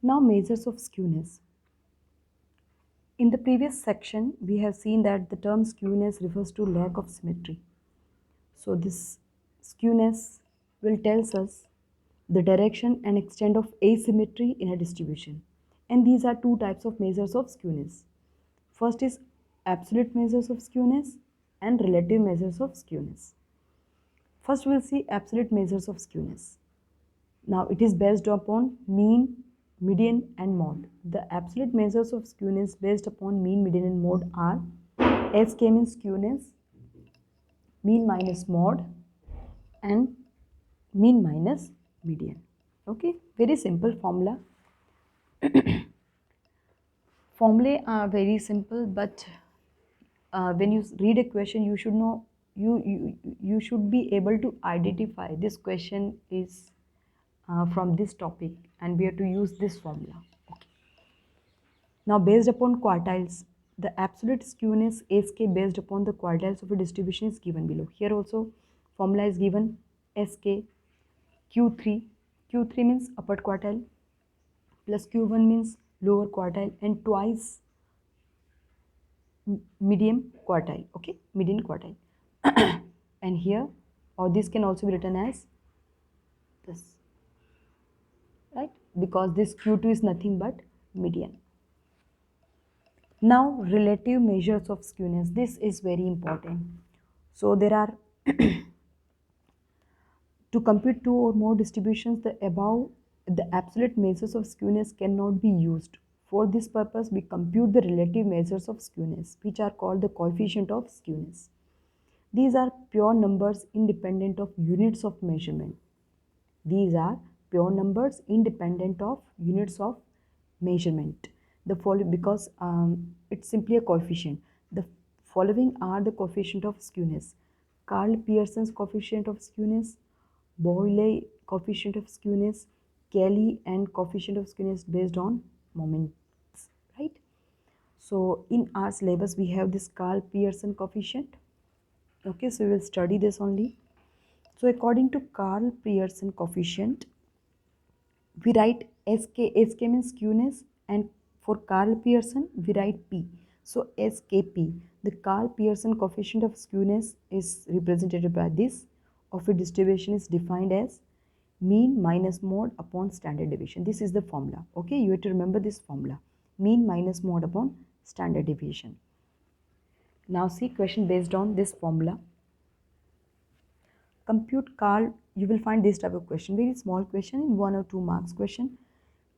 Now measures of skewness. In the previous section, we have seen that the term skewness refers to lack of symmetry. So this skewness will tells us the direction and extent of asymmetry in a distribution. And these are two types of measures of skewness. First is absolute measures of skewness and relative measures of skewness. First we'll see absolute measures of skewness. Now it is based upon mean, median and mode. The absolute measures of skewness based upon mean, median and mode are SK means skewness, mean minus mode and mean minus median. Okay, very simple formula. Formulae are very simple, but when you read a question, you should know you should be able to identify this question is from this topic, and we have to use this formula. Okay. Now, based upon quartiles, the absolute skewness SK based upon the quartiles of a distribution is given below. Here also, formula is given SK Q3. Q3 means upper quartile plus Q1 means lower quartile and twice medium quartile. Okay, median quartile. And here, or this can also be written as this, right? Because this Q2 is nothing but median. Now, relative measures of skewness. This is very important. So there are to compute two or more distributions, the absolute measures of skewness cannot be used. For this purpose, we compute the relative measures of skewness, which are called the coefficient of skewness. These are pure numbers independent of units of measurement. These are pure numbers independent of units of measurement. The following, because it's simply a coefficient. The following are the coefficient of skewness: Karl Pearson's coefficient of skewness, Boyle coefficient of skewness, Kelly and coefficient of skewness based on moments, right? So in our syllabus we have this Karl Pearson coefficient. Okay, so we will study this only. So according to Karl Pearson coefficient, we write SK means skewness, and for Karl Pearson we write P. So SKP, the Karl Pearson coefficient of skewness is represented by this of a distribution is defined as mean minus mode upon standard deviation. This is the formula. Okay, you have to remember this formula, mean minus mode upon standard deviation. Now see question based on this formula. Compute Karl, you will find this type of question, very small question in 1 or 2 marks question.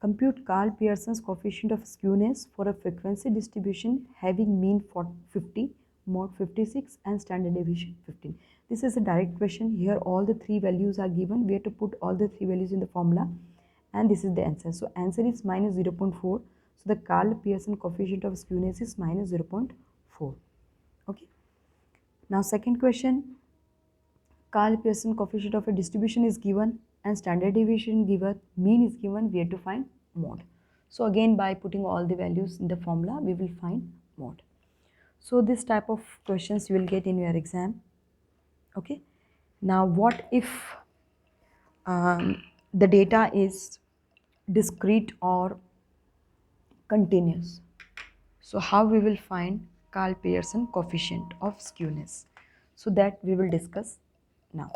Compute Karl Pearson's coefficient of skewness for a frequency distribution having mean 50, mode 56 and standard deviation 15. This is a direct question. Here all the three values are given. We have to put all the three values in the formula and this is the answer. So answer is minus 0.4. So the Karl Pearson coefficient of skewness is minus 0.4. Okay. Now second question, Karl Pearson coefficient of a distribution is given and standard deviation given, mean is given, we have to find mode. So again by putting all the values in the formula we will find mode. So this type of questions you will get in your exam. Okay. Now what if the data is discrete or continuous? So how we will find Karl Pearson coefficient of skewness? So that we will discuss now.